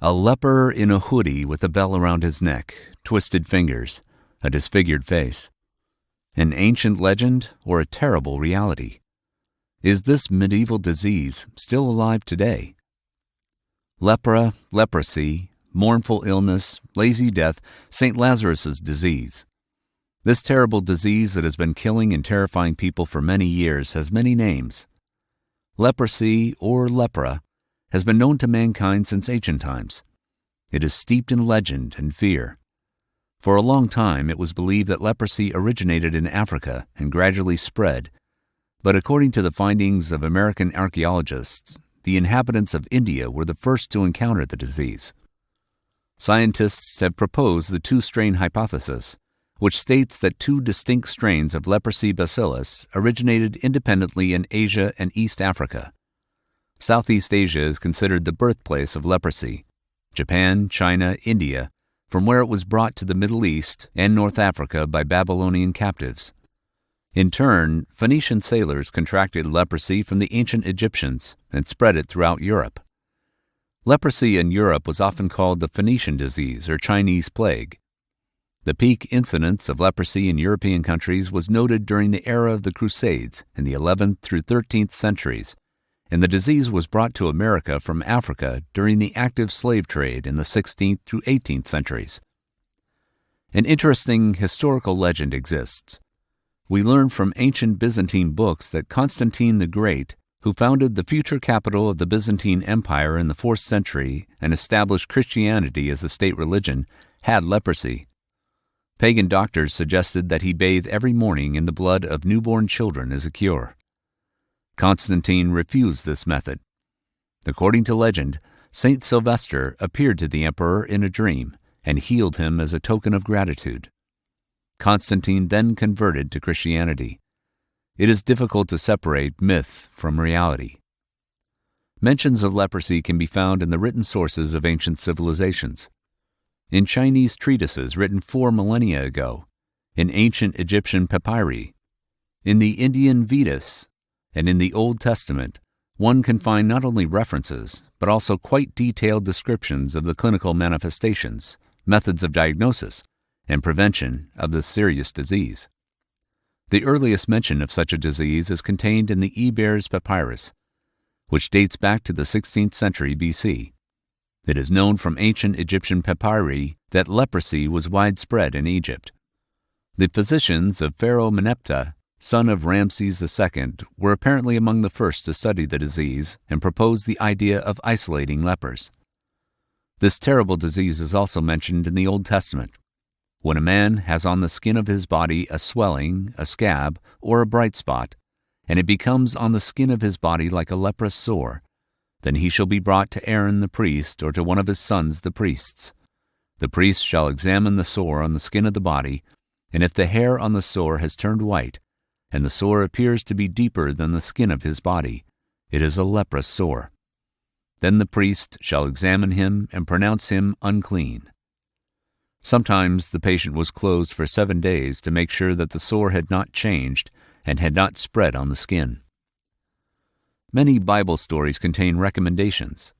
A leper in a hoodie with a bell around his neck, twisted fingers, a disfigured face. An ancient legend or a terrible reality? Is this medieval disease still alive today? Lepra, leprosy, mournful illness, lazy death, St. Lazarus's disease. This terrible disease that has been killing and terrifying people for many years has many names. Leprosy, or lepra, has been known to mankind since ancient times. It is steeped in legend and fear. For a long time, it was believed that leprosy originated in Africa and gradually spread, but according to the findings of American archaeologists, the inhabitants of India were the first to encounter the disease. Scientists have proposed the two-strain hypothesis, which states that two distinct strains of leprosy bacillus originated independently in Asia and East Africa. Southeast Asia is considered the birthplace of leprosy. Japan, China, India, from where it was brought to the Middle East and North Africa by Babylonian captives. In turn, Phoenician sailors contracted leprosy from the ancient Egyptians and spread it throughout Europe. Leprosy in Europe was often called the Phoenician disease or Chinese plague. The peak incidence of leprosy in European countries was noted during the era of the Crusades in the 11th through 13th centuries, and the disease was brought to America from Africa during the active slave trade in the 16th through 18th centuries. An interesting historical legend exists. We learn from ancient Byzantine books that Constantine the Great, who founded the future capital of the Byzantine Empire in the 4th century and established Christianity as the state religion, had leprosy. Pagan doctors suggested that he bathe every morning in the blood of newborn children as a cure. Constantine refused this method. According to legend, Saint Sylvester appeared to the emperor in a dream and healed him as a token of gratitude. Constantine then converted to Christianity. It is difficult to separate myth from reality. Mentions of leprosy can be found in the written sources of ancient civilizations. In Chinese treatises written 4 millennia ago, in ancient Egyptian papyri, in the Indian Vedas, and in the Old Testament, one can find not only references, but also quite detailed descriptions of the clinical manifestations, methods of diagnosis, and prevention of this serious disease. The earliest mention of such a disease is contained in the Ebers Papyrus, which dates back to the 16th century BC. It is known from ancient Egyptian papyri that leprosy was widespread in Egypt. The physicians of Pharaoh Meneptah, son of Ramses II, were apparently among the first to study the disease and proposed the idea of isolating lepers. This terrible disease is also mentioned in the Old Testament. When a man has on the skin of his body a swelling, a scab, or a bright spot, and it becomes on the skin of his body like a leprous sore, then he shall be brought to Aaron the priest or to one of his sons the priests. The priest shall examine the sore on the skin of the body, and if the hair on the sore has turned white, and the sore appears to be deeper than the skin of his body, it is a leprous sore. Then the priest shall examine him and pronounce him unclean. Sometimes the patient was closed for 7 days to make sure that the sore had not changed and had not spread on the skin. Many Bible stories contain recommendations.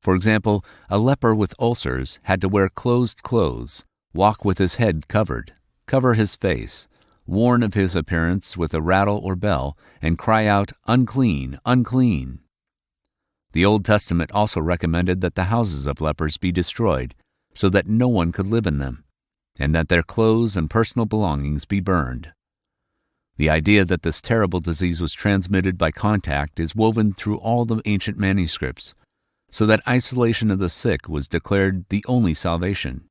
For example, a leper with ulcers had to wear closed clothes, walk with his head covered, cover his face, warn of his appearance with a rattle or bell, and cry out, "Unclean, unclean." The Old Testament also recommended that the houses of lepers be destroyed, so that no one could live in them, and that their clothes and personal belongings be burned. The idea that this terrible disease was transmitted by contact is woven through all the ancient manuscripts, so that isolation of the sick was declared the only salvation.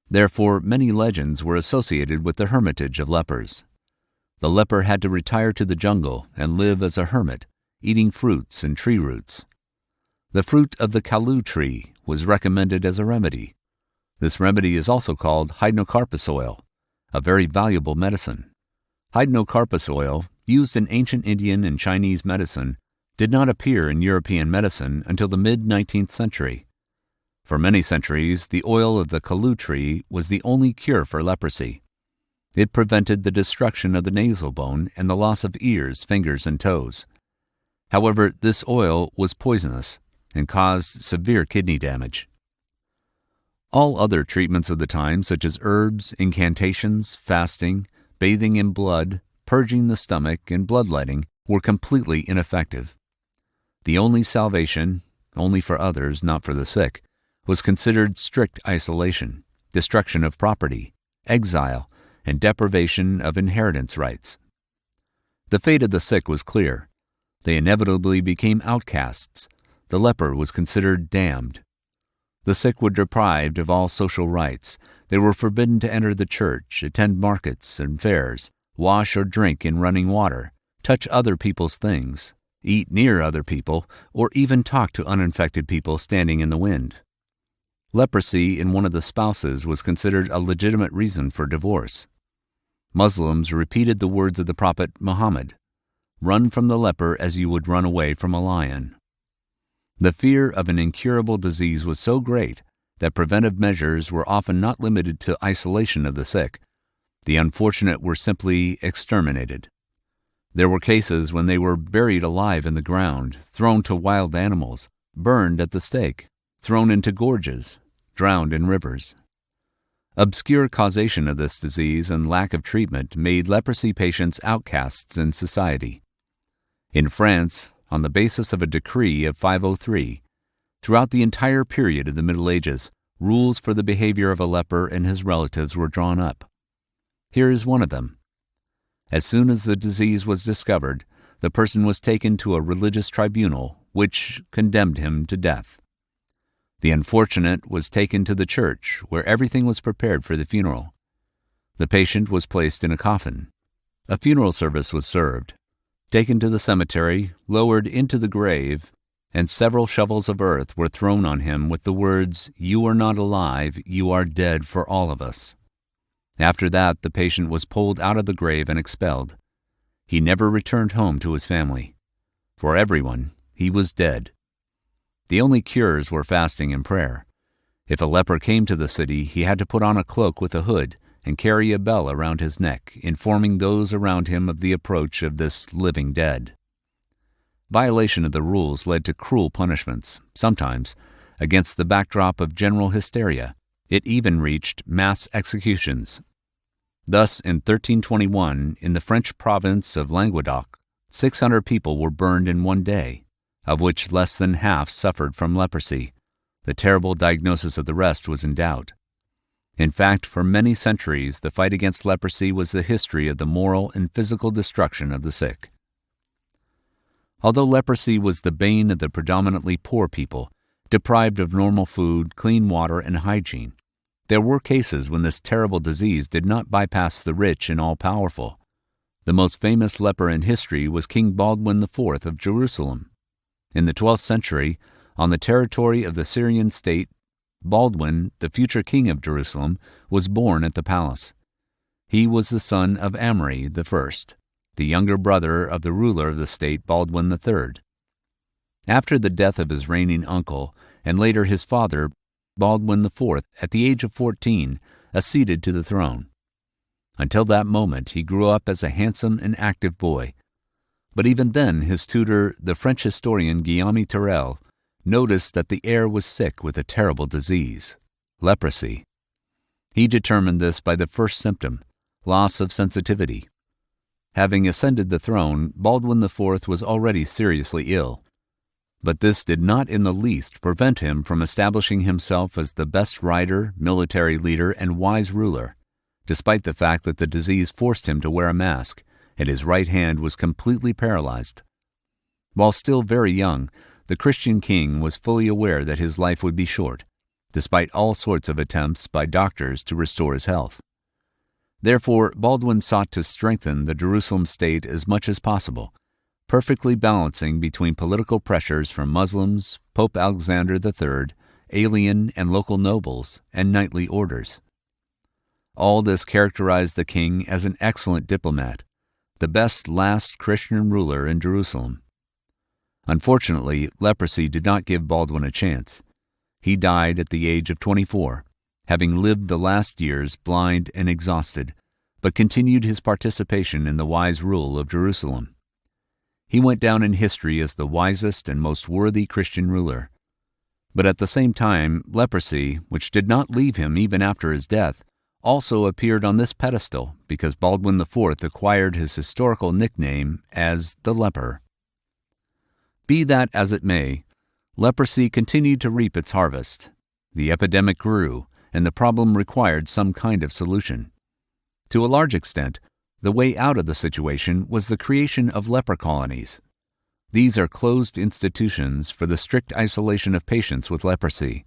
Therefore, many legends were associated with the hermitage of lepers. The leper had to retire to the jungle and live as a hermit, eating fruits and tree roots. The fruit of the kalu tree was recommended as a remedy. This remedy is also called hydnocarpus oil, a very valuable medicine. Hydnocarpus oil, used in ancient Indian and Chinese medicine, did not appear in European medicine until the mid-19th century. For many centuries, the oil of the kalu tree was the only cure for leprosy. It prevented the destruction of the nasal bone and the loss of ears, fingers, and toes. However, this oil was poisonous and caused severe kidney damage. All other treatments of the time, such as herbs, incantations, fasting, bathing in blood, purging the stomach, and bloodletting, were completely ineffective. The only salvation, only for others, not for the sick, was considered strict isolation, destruction of property, exile, and deprivation of inheritance rights. The fate of the sick was clear. They inevitably became outcasts. The leper was considered damned. The sick were deprived of all social rights. They were forbidden to enter the church, attend markets and fairs, wash or drink in running water, touch other people's things, eat near other people, or even talk to uninfected people standing in the wind. Leprosy in one of the spouses was considered a legitimate reason for divorce. Muslims repeated the words of the Prophet Muhammad, "Run from the leper as you would run away from a lion." The fear of an incurable disease was so great that preventive measures were often not limited to isolation of the sick. The unfortunate were simply exterminated. There were cases when they were buried alive in the ground, thrown to wild animals, burned at the stake, thrown into gorges, drowned in rivers. Obscure causation of this disease and lack of treatment made leprosy patients outcasts in society. In France, on the basis of a decree of 503, throughout the entire period of the Middle Ages, rules for the behavior of a leper and his relatives were drawn up. Here is one of them. As soon as the disease was discovered, the person was taken to a religious tribunal, which condemned him to death. The unfortunate was taken to the church, where everything was prepared for the funeral. The patient was placed in a coffin. A funeral service was served, taken to the cemetery, lowered into the grave, and several shovels of earth were thrown on him with the words, "You are not alive, you are dead for all of us." After that, the patient was pulled out of the grave and expelled. He never returned home to his family. For everyone, he was dead. The only cures were fasting and prayer. If a leper came to the city, he had to put on a cloak with a hood and carry a bell around his neck, informing those around him of the approach of this living dead. Violation of the rules led to cruel punishments, sometimes, against the backdrop of general hysteria. It even reached mass executions. Thus, in 1321, in the French province of Languedoc, 600 people were burned in one day, of which less than half suffered from leprosy. The terrible diagnosis of the rest was in doubt. In fact, for many centuries, the fight against leprosy was the history of the moral and physical destruction of the sick. Although leprosy was the bane of the predominantly poor people, deprived of normal food, clean water, and hygiene, there were cases when this terrible disease did not bypass the rich and all-powerful. The most famous leper in history was King Baldwin IV of Jerusalem. In the 12th century, on the territory of the Syrian state, Baldwin, the future king of Jerusalem, was born at the palace. He was the son of Amri I, the younger brother of the ruler of the state, Baldwin III. After the death of his reigning uncle, and later his father, Baldwin IV, at the age of 14, acceded to the throne. Until that moment, he grew up as a handsome and active boy. But even then, his tutor, the French historian Guillaume Terrel, noticed that the heir was sick with a terrible disease, leprosy. He determined this by the first symptom, loss of sensitivity. Having ascended the throne, Baldwin IV was already seriously ill. But this did not in the least prevent him from establishing himself as the best rider, military leader, and wise ruler, despite the fact that the disease forced him to wear a mask, and his right hand was completely paralyzed. While still very young, the Christian king was fully aware that his life would be short, despite all sorts of attempts by doctors to restore his health. Therefore, Baldwin sought to strengthen the Jerusalem state as much as possible, perfectly balancing between political pressures from Muslims, Pope Alexander III, alien and local nobles, and knightly orders. All this characterized the king as an excellent diplomat, the best last Christian ruler in Jerusalem. Unfortunately, leprosy did not give Baldwin a chance. He died at the age of 24, having lived the last years blind and exhausted, but continued his participation in the wise rule of Jerusalem. He went down in history as the wisest and most worthy Christian ruler. But at the same time, leprosy, which did not leave him even after his death, also appeared on this pedestal because Baldwin IV acquired his historical nickname as the leper. Be that as it may, leprosy continued to reap its harvest. The epidemic grew, and the problem required some kind of solution. To a large extent, the way out of the situation was the creation of leper colonies. These are closed institutions for the strict isolation of patients with leprosy.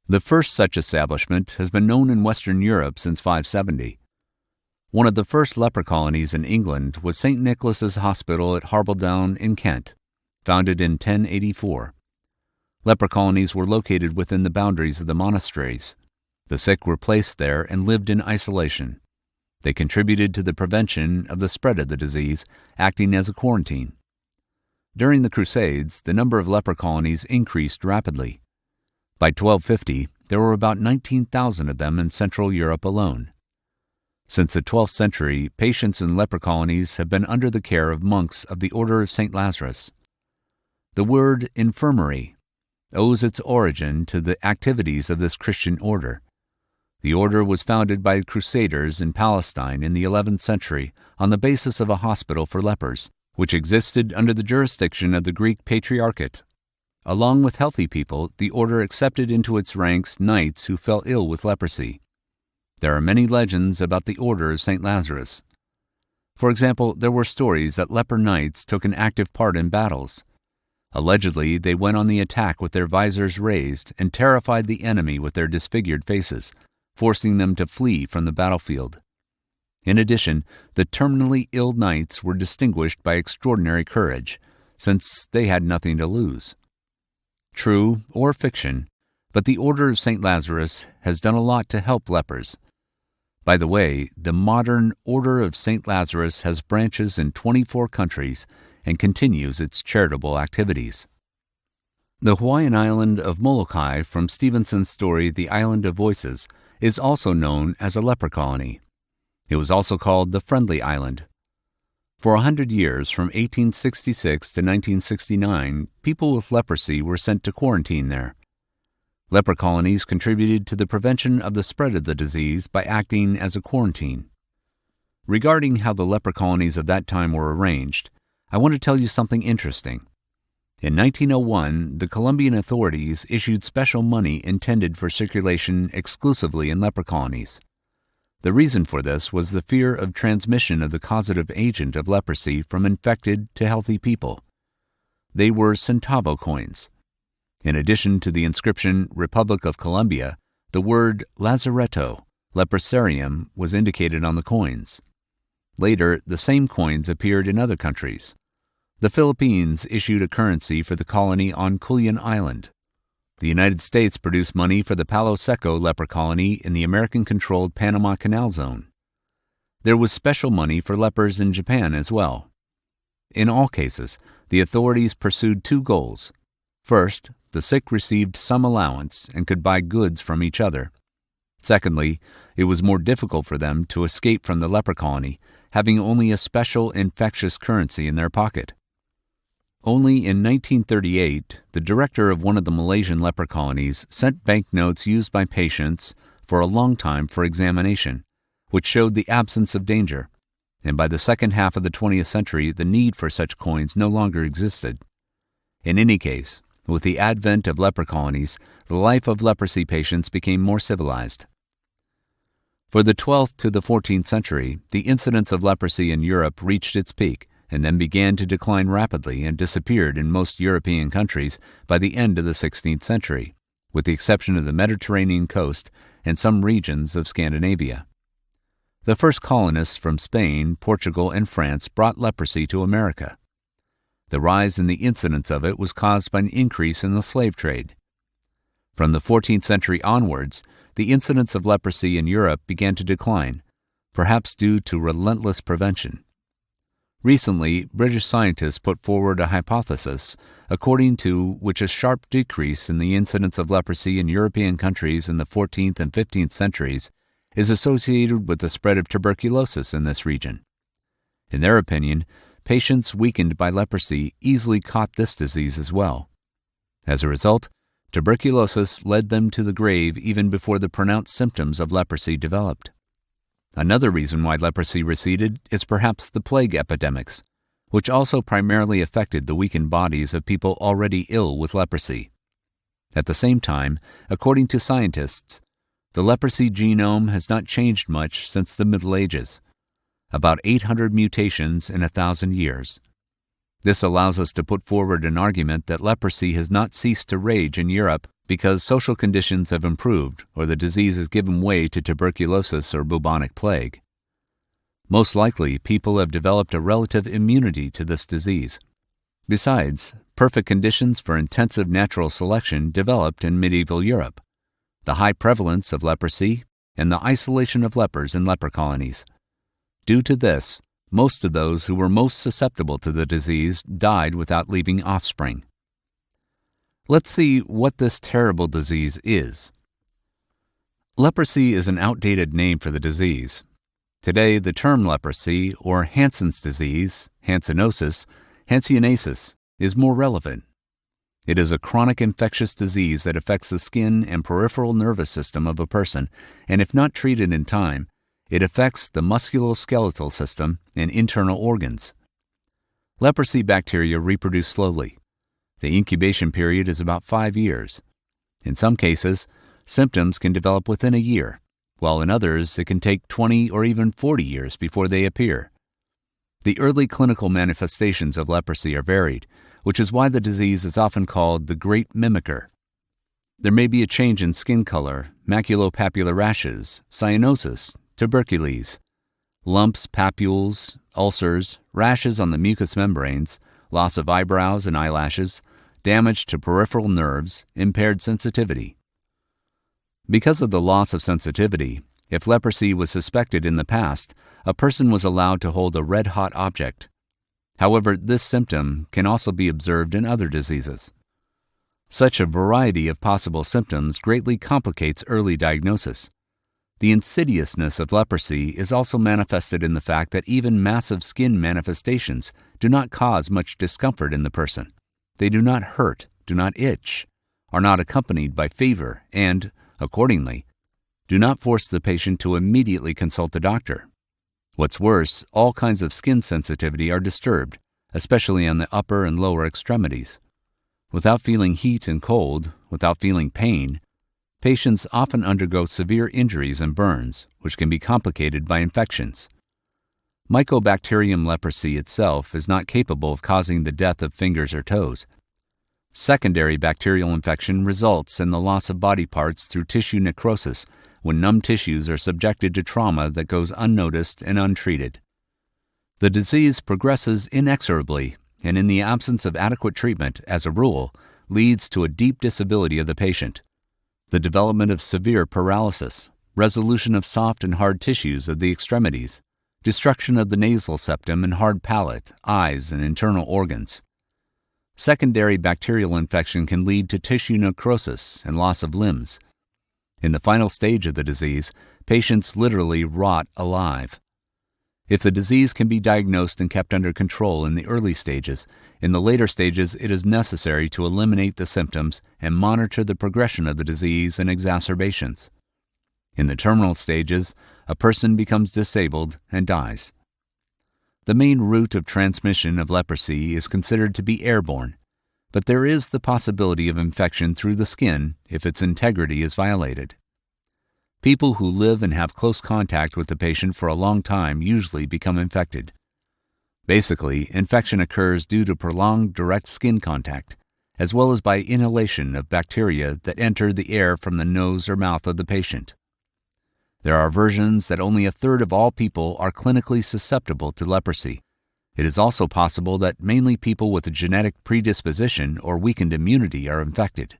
The first such establishment has been known in Western Europe since 570. One of the first leper colonies in England was St. Nicholas's Hospital at Harbledown in Kent, founded in 1084. Leper colonies were located within the boundaries of the monasteries. The sick were placed there and lived in isolation. They contributed to the prevention of the spread of the disease, acting as a quarantine. During the Crusades, the number of leper colonies increased rapidly. By 1250, there were about 19,000 of them in Central Europe alone. Since the 12th century, patients in leper colonies have been under the care of monks of the Order of St. Lazarus. The word infirmary owes its origin to the activities of this Christian order. The order was founded by Crusaders in Palestine in the 11th century on the basis of a hospital for lepers, which existed under the jurisdiction of the Greek Patriarchate. Along with healthy people, the order accepted into its ranks knights who fell ill with leprosy. There are many legends about the Order of St. Lazarus. For example, there were stories that leper knights took an active part in battles. Allegedly, they went on the attack with their visors raised and terrified the enemy with their disfigured faces, forcing them to flee from the battlefield. In addition, the terminally ill knights were distinguished by extraordinary courage, since they had nothing to lose. True or fiction, but the Order of St. Lazarus has done a lot to help lepers. By the way, the modern Order of St. Lazarus has branches in 24 countries and continues its charitable activities. The Hawaiian island of Molokai from Stevenson's story The Island of Voices is also known as a leper colony. It was also called the Friendly Island. For 100 years, from 1866 to 1969, people with leprosy were sent to quarantine there. Leper colonies contributed to the prevention of the spread of the disease by acting as a quarantine. Regarding how the leper colonies of that time were arranged, I want to tell you something interesting. In 1901, the Colombian authorities issued special money intended for circulation exclusively in leper colonies. The reason for this was the fear of transmission of the causative agent of leprosy from infected to healthy people. They were centavo coins. In addition to the inscription Republic of Colombia, the word lazaretto, leprosarium, was indicated on the coins. Later, the same coins appeared in other countries. The Philippines issued a currency for the colony on Culion Island. The United States produced money for the Palo Seco leper colony in the American-controlled Panama Canal Zone. There was special money for lepers in Japan as well. In all cases, the authorities pursued two goals. First, the sick received some allowance and could buy goods from each other. Secondly, it was more difficult for them to escape from the leper colony, having only a special infectious currency in their pocket. Only in 1938, the director of one of the Malaysian leper colonies sent banknotes used by patients for a long time for examination, which showed the absence of danger, and by the second half of the 20th century the need for such coins no longer existed. In any case, with the advent of leper colonies, the life of leprosy patients became more civilized. For the 12th to the 14th century, the incidence of leprosy in Europe reached its peak, and then began to decline rapidly and disappeared in most European countries by the end of the 16th century, with the exception of the Mediterranean coast and some regions of Scandinavia. The first colonists from Spain, Portugal, and France brought leprosy to America. The rise in the incidence of it was caused by an increase in the slave trade. From the 14th century onwards, the incidence of leprosy in Europe began to decline, perhaps due to relentless prevention. Recently, British scientists put forward a hypothesis according to which a sharp decrease in the incidence of leprosy in European countries in the 14th and 15th centuries is associated with the spread of tuberculosis in this region. In their opinion, patients weakened by leprosy easily caught this disease as well. As a result, Tuberculosis led them to the grave even before the pronounced symptoms of leprosy developed. Another reason why leprosy receded is perhaps the plague epidemics, which also primarily affected the weakened bodies of people already ill with leprosy. At the same time, according to scientists, the leprosy genome has not changed much since the Middle Ages, about 800 mutations in 1,000 years. This allows us to put forward an argument that leprosy has not ceased to rage in Europe because social conditions have improved or the disease has given way to tuberculosis or bubonic plague. Most likely, people have developed a relative immunity to this disease. Besides, perfect conditions for intensive natural selection developed in medieval Europe, the high prevalence of leprosy, and the isolation of lepers in leper colonies. Due to this, most of those who were most susceptible to the disease died without leaving offspring. Let's see what this terrible disease is. Leprosy is an outdated name for the disease. Today, the term leprosy, or Hansen's disease, Hansenosis, Hanseasis, is more relevant. It is a chronic infectious disease that affects the skin and peripheral nervous system of a person, and if not treated in time, it affects the musculoskeletal system and internal organs. Leprosy bacteria reproduce slowly. The incubation period is about 5 years. In some cases, symptoms can develop within a year, while in others it can take 20 or even 40 years before they appear. The early clinical manifestations of leprosy are varied, which is why the disease is often called the Great Mimicker. There may be a change in skin color, maculopapular rashes, cyanosis, tubercules, lumps, papules, ulcers, rashes on the mucous membranes, loss of eyebrows and eyelashes, damage to peripheral nerves, impaired sensitivity. Because of the loss of sensitivity, if leprosy was suspected in the past, a person was allowed to hold a red-hot object. However, this symptom can also be observed in other diseases. Such a variety of possible symptoms greatly complicates early diagnosis. The insidiousness of leprosy is also manifested in the fact that even massive skin manifestations do not cause much discomfort in the person. They do not hurt, do not itch, are not accompanied by fever, and, accordingly, do not force the patient to immediately consult a doctor. What's worse, all kinds of skin sensitivity are disturbed, especially on the upper and lower extremities. Without feeling heat and cold, without feeling pain, patients often undergo severe injuries and burns, which can be complicated by infections. Mycobacterium leprosy itself is not capable of causing the death of fingers or toes. Secondary bacterial infection results in the loss of body parts through tissue necrosis when numb tissues are subjected to trauma that goes unnoticed and untreated. The disease progresses inexorably, and in the absence of adequate treatment, as a rule, leads to a deep disability of the patient. The development of severe paralysis, resolution of soft and hard tissues of the extremities, destruction of the nasal septum and hard palate, eyes, and internal organs. Secondary bacterial infection can lead to tissue necrosis and loss of limbs. In the final stage of the disease, patients literally rot alive. If the disease can be diagnosed and kept under control in the early stages, in the later stages it is necessary to eliminate the symptoms and monitor the progression of the disease and exacerbations. In the terminal stages, a person becomes disabled and dies. The main route of transmission of leprosy is considered to be airborne, but there is the possibility of infection through the skin if its integrity is violated. People who live and have close contact with the patient for a long time usually become infected. Basically, infection occurs due to prolonged direct skin contact, as well as by inhalation of bacteria that enter the air from the nose or mouth of the patient. There are versions that only a third of all people are clinically susceptible to leprosy. It is also possible that mainly people with a genetic predisposition or weakened immunity are infected.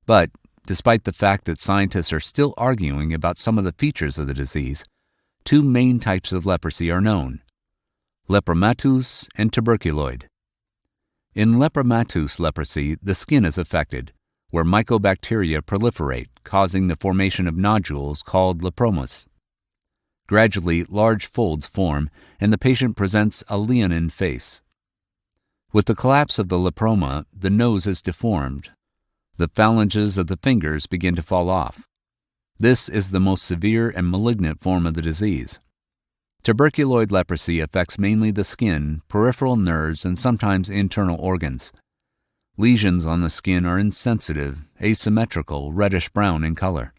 But, despite the fact that scientists are still arguing about some of the features of the disease, two main types of leprosy are known: lepromatous and tuberculoid. In lepromatous leprosy, the skin is affected, where mycobacteria proliferate, causing the formation of nodules called lepromas. Gradually, large folds form, and the patient presents a leonine face. With the collapse of the leproma, the nose is deformed. The phalanges of the fingers begin to fall off. This is the most severe and malignant form of the disease. Tuberculoid leprosy affects mainly the skin, peripheral nerves, and sometimes internal organs. Lesions on the skin are insensitive, asymmetrical, reddish-brown in color.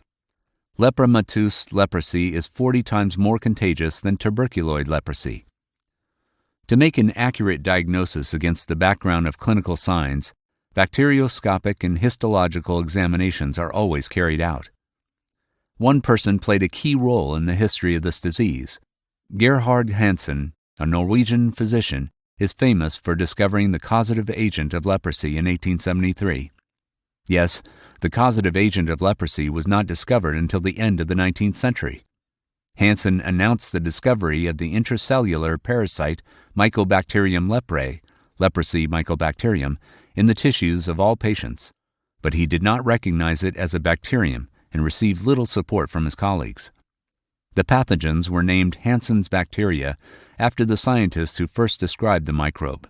Lepromatous leprosy is 40 times more contagious than tuberculoid leprosy. To make an accurate diagnosis against the background of clinical signs, bacterioscopic and histological examinations are always carried out. One person played a key role in the history of this disease. Gerhard Hansen, a Norwegian physician, is famous for discovering the causative agent of leprosy in 1873. Yes, the causative agent of leprosy was not discovered until the end of the 19th century. Hansen announced the discovery of the intracellular parasite Mycobacterium leprae, leprosy mycobacterium, in the tissues of all patients, but he did not recognize it as a bacterium and received little support from his colleagues. The pathogens were named Hansen's bacteria after the scientist who first described the microbe.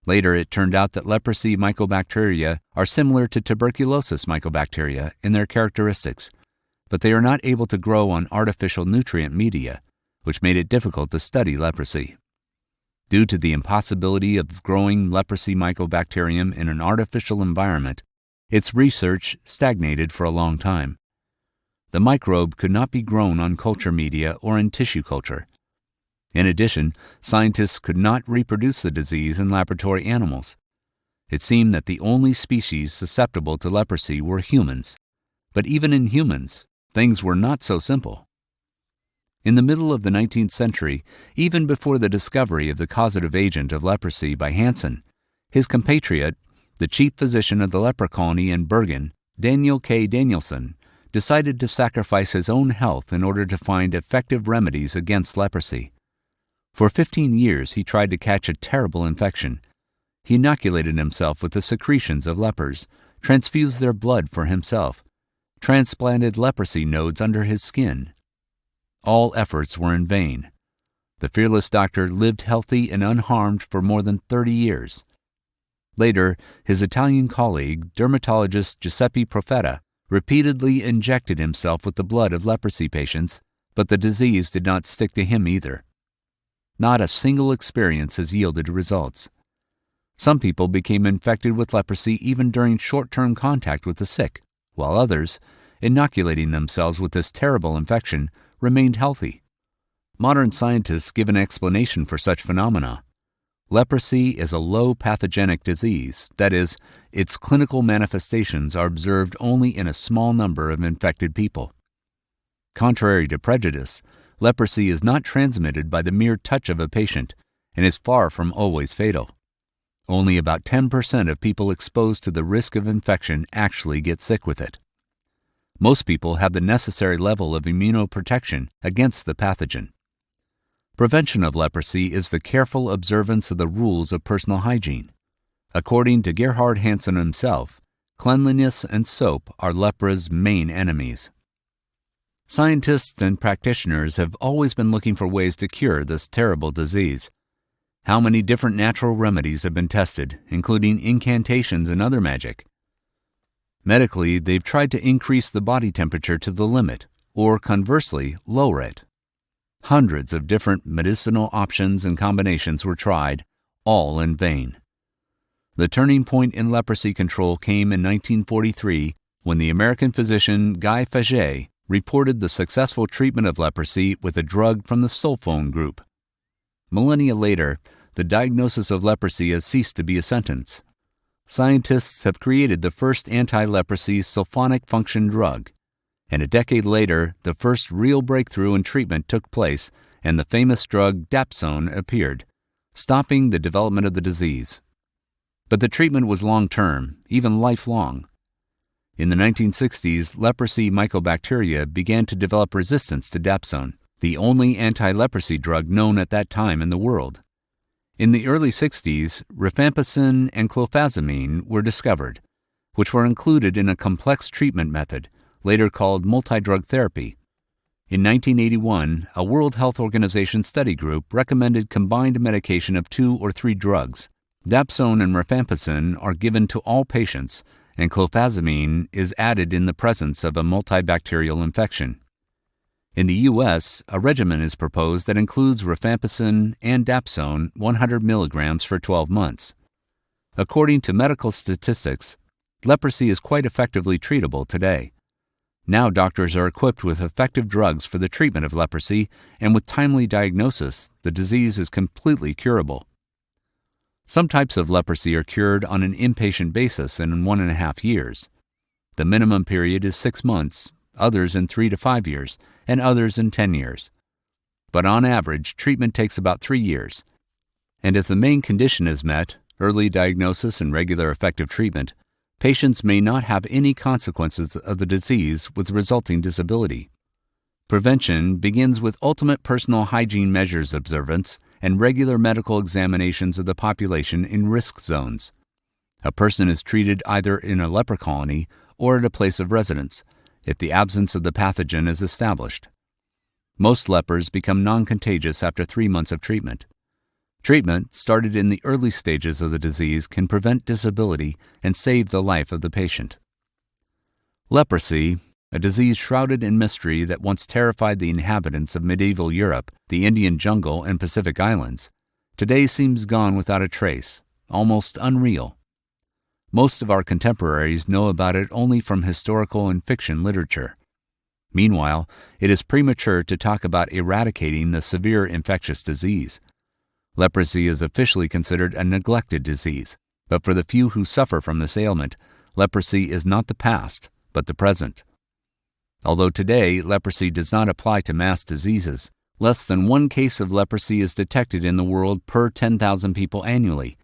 Later, it turned out that leprosy mycobacteria are similar to tuberculosis mycobacteria in their characteristics, but they are not able to grow on artificial nutrient media, which made it difficult to study leprosy. Due to the impossibility of growing leprosy mycobacterium in an artificial environment, its research stagnated for a long time. The microbe could not be grown on culture media or in tissue culture. In addition, scientists could not reproduce the disease in laboratory animals. It seemed that the only species susceptible to leprosy were humans. But even in humans, things were not so simple. In the middle of the 19th century, even before the discovery of the causative agent of leprosy by Hansen, his compatriot, the chief physician of the leper colony in Bergen, Daniel K. Danielson, decided to sacrifice his own health in order to find effective remedies against leprosy. For 15 years, he tried to catch a terrible infection. He inoculated himself with the secretions of lepers, transfused their blood for himself, transplanted leprosy nodes under his skin. All efforts were in vain. The fearless doctor lived healthy and unharmed for more than 30 years. Later, his Italian colleague, dermatologist Giuseppe Profeta, repeatedly injected himself with the blood of leprosy patients, but the disease did not stick to him either. Not a single experience has yielded results. Some people became infected with leprosy even during short-term contact with the sick, while others, inoculating themselves with this terrible infection, remained healthy. Modern scientists give an explanation for such phenomena. Leprosy is a low pathogenic disease, that is, its clinical manifestations are observed only in a small number of infected people. Contrary to prejudice, leprosy is not transmitted by the mere touch of a patient and is far from always fatal. Only about 10% of people exposed to the risk of infection actually get sick with it. Most people have the necessary level of immunoprotection against the pathogen. Prevention of leprosy is the careful observance of the rules of personal hygiene. According to Gerhard Hansen himself, cleanliness and soap are lepra's main enemies. Scientists and practitioners have always been looking for ways to cure this terrible disease. How many different natural remedies have been tested, including incantations and other magic? Medically, they've tried to increase the body temperature to the limit, or conversely, lower it. Hundreds of different medicinal options and combinations were tried, all in vain. The turning point in leprosy control came in 1943 when the American physician Guy Faget reported the successful treatment of leprosy with a drug from the sulfone group. Millennia later, the diagnosis of leprosy has ceased to be a sentence. Scientists have created the first anti-leprosy sulfonic function drug, and a decade later, the first real breakthrough in treatment took place and the famous drug dapsone appeared, stopping the development of the disease. But the treatment was long-term, even lifelong. In the 1960s, leprosy mycobacteria began to develop resistance to dapsone, the only anti-leprosy drug known at that time in the world. In the early 60s, rifampicin and clofazimine were discovered, which were included in a complex treatment method, later called multi-drug therapy. In 1981, a World Health Organization study group recommended combined medication of 2 or 3 drugs. Dapsone and rifampicin are given to all patients, and clofazimine is added in the presence of a multibacterial infection. In the U.S., a regimen is proposed that includes rifampicin and dapsone 100 milligrams for 12 months. According to medical statistics, leprosy is quite effectively treatable today. Now doctors are equipped with effective drugs for the treatment of leprosy, and with timely diagnosis, the disease is completely curable. Some types of leprosy are cured on an inpatient basis in 1.5 years. The minimum period is 6 months, others in 3 to 5 years, and others in 10 years. But on average, treatment takes about 3 years. And if the main condition is met, early diagnosis and regular effective treatment, patients may not have any consequences of the disease with resulting disability. Prevention begins with ultimate personal hygiene measures observance and regular medical examinations of the population in risk zones. A person is treated either in a leper colony or at a place of residence, if the absence of the pathogen is established. Most lepers become non-contagious after 3 months of treatment. Treatment, started in the early stages of the disease, can prevent disability and save the life of the patient. Leprosy, a disease shrouded in mystery that once terrified the inhabitants of medieval Europe, the Indian jungle, and Pacific Islands, today seems gone without a trace, almost unreal. Most of our contemporaries know about it only from historical and fiction literature. Meanwhile, it is premature to talk about eradicating the severe infectious disease. Leprosy is officially considered a neglected disease, but for the few who suffer from this ailment, leprosy is not the past, but the present. Although today leprosy does not apply to mass diseases, less than 1 case of leprosy is detected in the world per 10,000 people annually.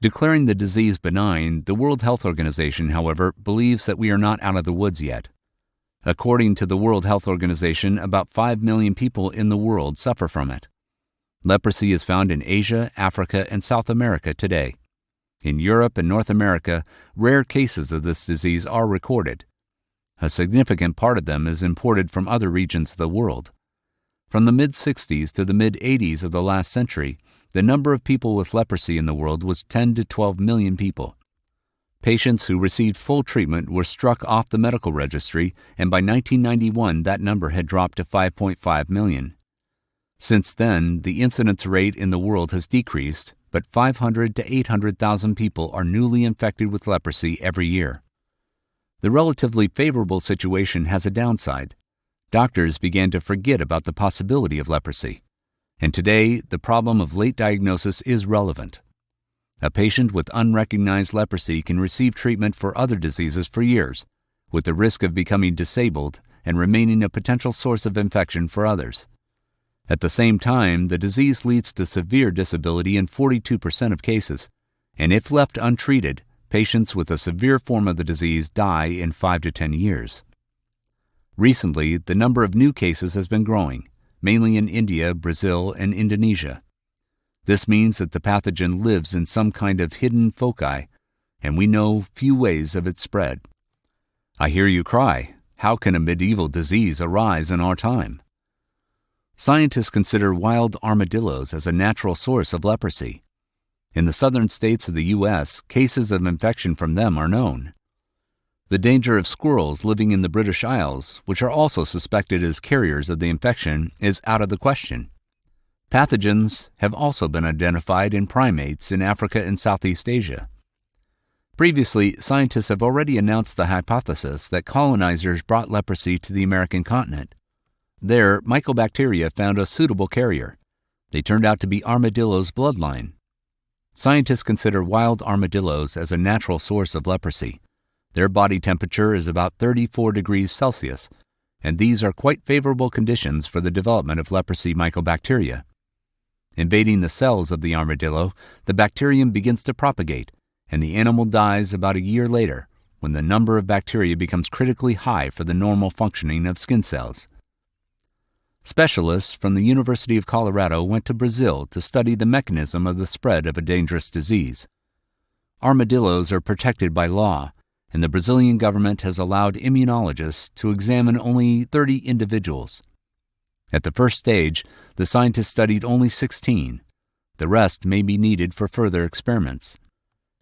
Declaring the disease benign, the World Health Organization, however, believes that we are not out of the woods yet. According to the World Health Organization, about 5 million people in the world suffer from it. Leprosy is found in Asia, Africa, and South America today. In Europe and North America, rare cases of this disease are recorded. A significant part of them is imported from other regions of the world. From the mid-60s to the mid-80s of the last century, the number of people with leprosy in the world was 10 to 12 million people. Patients who received full treatment were struck off the medical registry, and by 1991 that number had dropped to 5.5 million. Since then, the incidence rate in the world has decreased, but 500 to 800,000 people are newly infected with leprosy every year. The relatively favorable situation has a downside. Doctors began to forget about the possibility of leprosy, and today the problem of late diagnosis is relevant. A patient with unrecognized leprosy can receive treatment for other diseases for years, with the risk of becoming disabled and remaining a potential source of infection for others. At the same time, the disease leads to severe disability in 42% of cases, and if left untreated, patients with a severe form of the disease die in 5 to 10 years. Recently, the number of new cases has been growing, mainly in India, Brazil, and Indonesia. This means that the pathogen lives in some kind of hidden foci, and we know few ways of its spread. I hear you cry, how can a medieval disease arise in our time? Scientists consider wild armadillos as a natural source of leprosy. In the southern states of the U.S., cases of infection from them are known. The danger of squirrels living in the British Isles, which are also suspected as carriers of the infection, is out of the question. Pathogens have also been identified in primates in Africa and Southeast Asia. Previously, scientists have already announced the hypothesis that colonizers brought leprosy to the American continent. There, mycobacteria found a suitable carrier. They turned out to be armadillos' bloodline. Scientists consider wild armadillos as a natural source of leprosy. Their body temperature is about 34 degrees Celsius, and these are quite favorable conditions for the development of leprosy mycobacteria. Invading the cells of the armadillo, the bacterium begins to propagate, and the animal dies about a year later, when the number of bacteria becomes critically high for the normal functioning of skin cells. Specialists from the University of Colorado went to Brazil to study the mechanism of the spread of a dangerous disease. Armadillos are protected by law, and the Brazilian government has allowed immunologists to examine only 30 individuals. At the first stage, the scientists studied only 16. The rest may be needed for further experiments.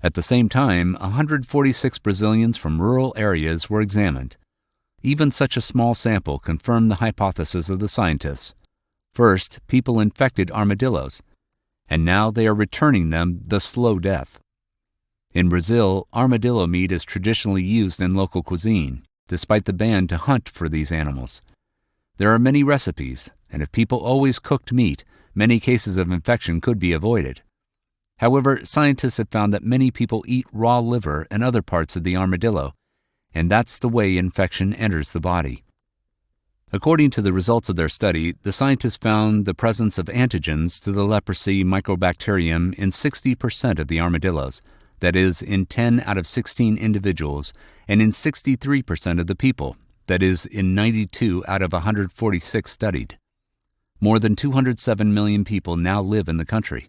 At the same time, 146 Brazilians from rural areas were examined. Even such a small sample confirmed the hypothesis of the scientists. First, people infected armadillos, and now they are returning them the slow death. In Brazil, armadillo meat is traditionally used in local cuisine, despite the ban to hunt for these animals. There are many recipes, and if people always cooked meat, many cases of infection could be avoided. However, scientists have found that many people eat raw liver and other parts of the armadillo, and that's the way infection enters the body. According to the results of their study, the scientists found the presence of antigens to the leprosy mycobacterium in 60% of the armadillos, that is, in 10 out of 16 individuals, and in 63% of the people, that is, in 92 out of 146 studied. More than 207 million people now live in the country.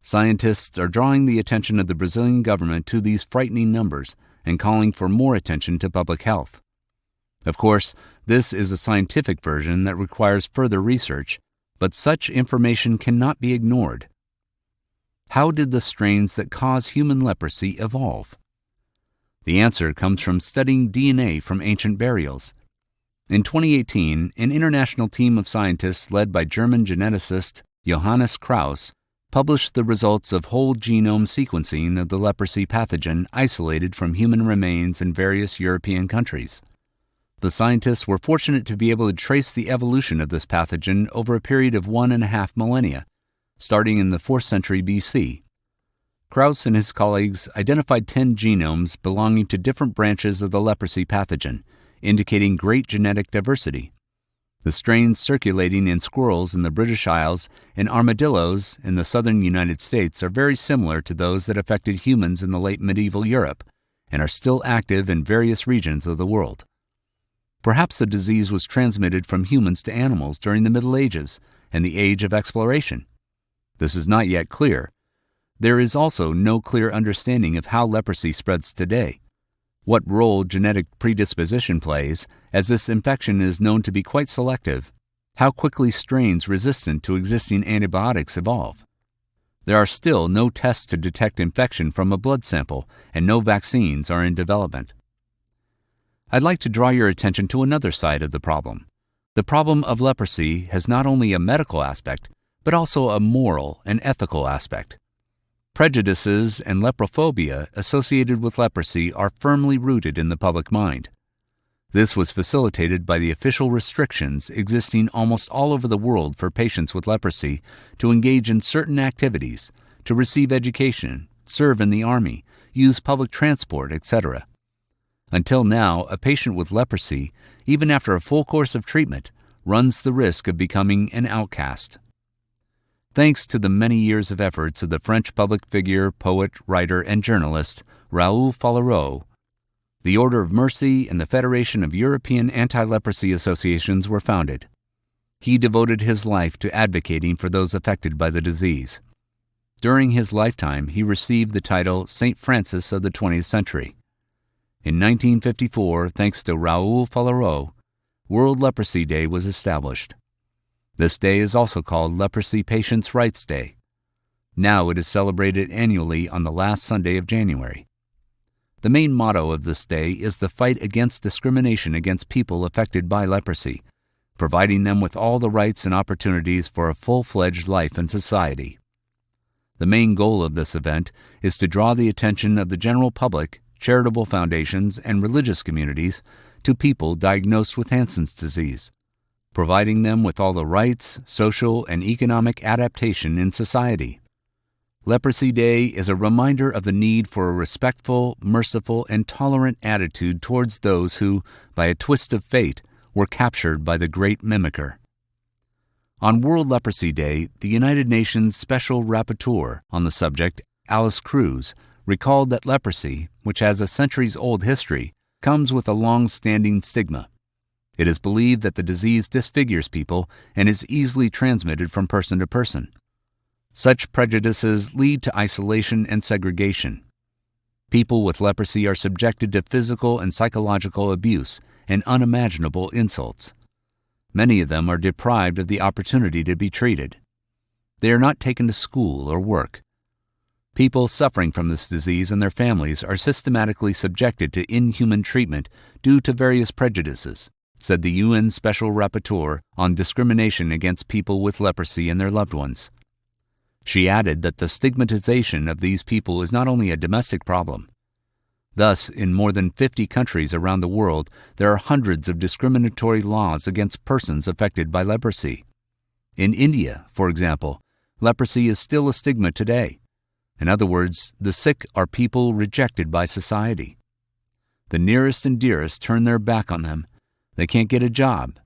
Scientists are drawing the attention of the Brazilian government to these frightening numbers and calling for more attention to public health. Of course, this is a scientific version that requires further research, but such information cannot be ignored. How did the strains that cause human leprosy evolve? The answer comes from studying DNA from ancient burials. In 2018, an international team of scientists led by German geneticist Johannes Krauss published the results of whole genome sequencing of the leprosy pathogen isolated from human remains in various European countries. The scientists were fortunate to be able to trace the evolution of this pathogen over a period of 1.5 millennia, starting in the 4th century BC. Krauss and his colleagues identified 10 genomes belonging to different branches of the leprosy pathogen, indicating great genetic diversity. The strains circulating in squirrels in the British Isles and armadillos in the southern United States are very similar to those that affected humans in the late medieval Europe and are still active in various regions of the world. Perhaps the disease was transmitted from humans to animals during the Middle Ages and the Age of Exploration. This is not yet clear. There is also no clear understanding of how leprosy spreads today, what role genetic predisposition plays, as this infection is known to be quite selective, how quickly strains resistant to existing antibiotics evolve. There are still no tests to detect infection from a blood sample, and no vaccines are in development. I'd like to draw your attention to another side of the problem. The problem of leprosy has not only a medical aspect, but also a moral and ethical aspect. Prejudices and leprophobia associated with leprosy are firmly rooted in the public mind. This was facilitated by the official restrictions existing almost all over the world for patients with leprosy to engage in certain activities, to receive education, serve in the army, use public transport, etc. Until now, a patient with leprosy, even after a full course of treatment, runs the risk of becoming an outcast. Thanks to the many years of efforts of the French public figure, poet, writer, and journalist Raoul Fallereau, the Order of Mercy and the Federation of European Anti-Leprosy Associations were founded. He devoted his life to advocating for those affected by the disease. During his lifetime, he received the title Saint Francis of the 20th century. In 1954, thanks to Raoul Fallereau, World Leprosy Day was established. This day is also called Leprosy Patients' Rights Day. Now it is celebrated annually on the last Sunday of January. The main motto of this day is the fight against discrimination against people affected by leprosy, providing them with all the rights and opportunities for a full-fledged life in society. The main goal of this event is to draw the attention of the general public, charitable foundations, and religious communities to people diagnosed with Hansen's disease, providing them with all the rights, social, and economic adaptation in society. Leprosy Day is a reminder of the need for a respectful, merciful, and tolerant attitude towards those who, by a twist of fate, were captured by the great mimicker. On World Leprosy Day, the United Nations Special Rapporteur on the subject, Alice Cruz, recalled that leprosy, which has a centuries-old history, comes with a long-standing stigma. It is believed that the disease disfigures people and is easily transmitted from person to person. Such prejudices lead to isolation and segregation. People with leprosy are subjected to physical and psychological abuse and unimaginable insults. Many of them are deprived of the opportunity to be treated. They are not taken to school or work. People suffering from this disease and their families are systematically subjected to inhuman treatment due to various prejudices, said the UN Special Rapporteur on discrimination against people with leprosy and their loved ones. She added that the stigmatization of these people is not only a domestic problem. Thus, in more than 50 countries around the world, there are hundreds of discriminatory laws against persons affected by leprosy. In India, for example, leprosy is still a stigma today. In other words, the sick are people rejected by society. The nearest and dearest turn their back on them. They can't get a job.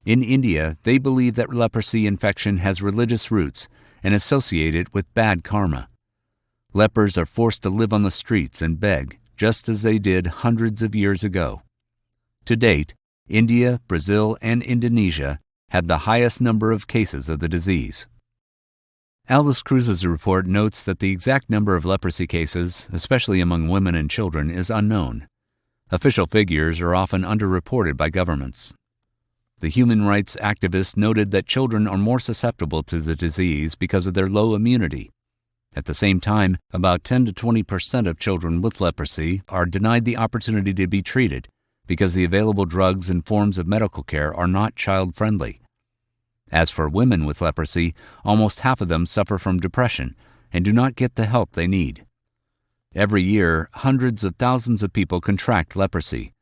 In India, they believe that leprosy infection has religious roots and associate it with bad karma. Lepers are forced to live on the streets and beg, just as they did hundreds of years ago. To date, India, Brazil, and Indonesia had the highest number of cases of the disease. Alice Cruz's report notes that the exact number of leprosy cases, especially among women and children, is unknown. Official figures are often underreported by governments. The human rights activist noted that children are more susceptible to the disease because of their low immunity. At the same time, about 10 to 20% of children with leprosy are denied the opportunity to be treated because the available drugs and forms of medical care are not child-friendly. As for women with leprosy, almost half of them suffer from depression and do not get the help they need. Every year, hundreds of thousands of people contract leprosy.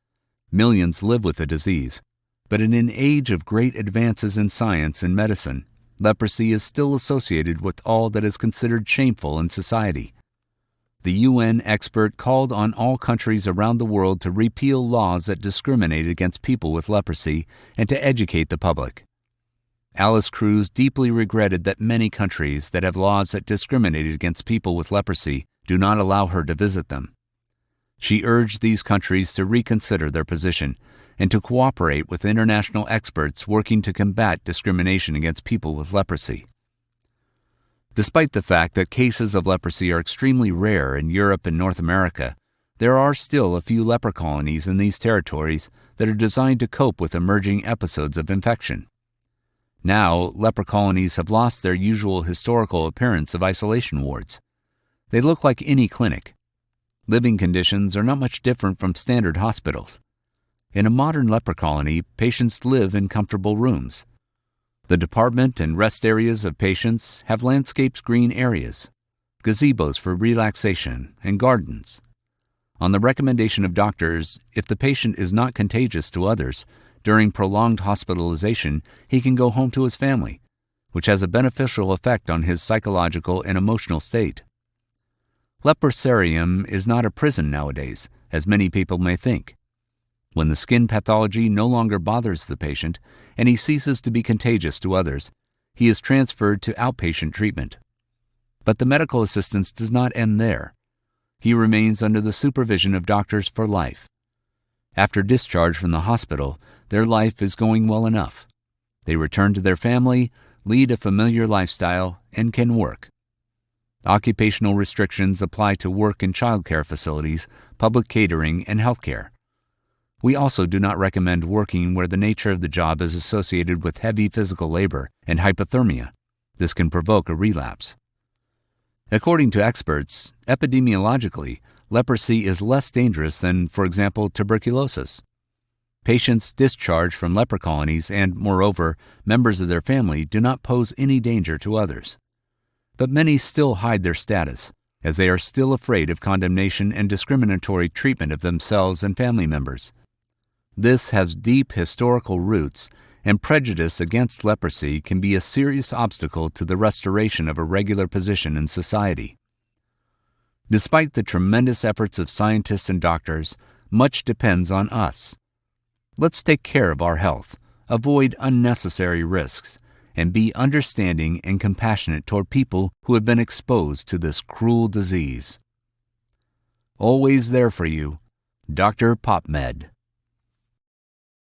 Millions live with the disease. But in an age of great advances in science and medicine, leprosy is still associated with all that is considered shameful in society. The UN expert called on all countries around the world to repeal laws that discriminate against people with leprosy and to educate the public. Alice Cruz deeply regretted that many countries that have laws that discriminate against people with leprosy do not allow her to visit them. She urged these countries to reconsider their position and to cooperate with international experts working to combat discrimination against people with leprosy. Despite the fact that cases of leprosy are extremely rare in Europe and North America, there are still a few leper colonies in these territories that are designed to cope with emerging episodes of infection. Now, leper colonies have lost their usual historical appearance of isolation wards. They look like any clinic. Living conditions are not much different from standard hospitals. In a modern leper colony, patients live in comfortable rooms. The department and rest areas of patients have landscaped green areas, gazebos for relaxation, and gardens. On the recommendation of doctors, if the patient is not contagious to others, during prolonged hospitalization, he can go home to his family, which has a beneficial effect on his psychological and emotional state. Leprosarium is not a prison nowadays, as many people may think. When the skin pathology no longer bothers the patient and he ceases to be contagious to others, he is transferred to outpatient treatment. But the medical assistance does not end there. He remains under the supervision of doctors for life. After discharge from the hospital, their life is going well enough. They return to their family, lead a familiar lifestyle, and can work. Occupational restrictions apply to work in childcare facilities, public catering, and healthcare. We also do not recommend working where the nature of the job is associated with heavy physical labor and hypothermia. This can provoke a relapse. According to experts, epidemiologically, leprosy is less dangerous than, for example, tuberculosis. Patients discharged from leper colonies and, moreover, members of their family do not pose any danger to others. But many still hide their status, as they are still afraid of condemnation and discriminatory treatment of themselves and family members. This has deep historical roots, and prejudice against leprosy can be a serious obstacle to the restoration of a regular position in society. Despite the tremendous efforts of scientists and doctors, much depends on us. Let's take care of our health, avoid unnecessary risks, and be understanding and compassionate toward people who have been exposed to this cruel disease. Always there for you, Dr. PopMed.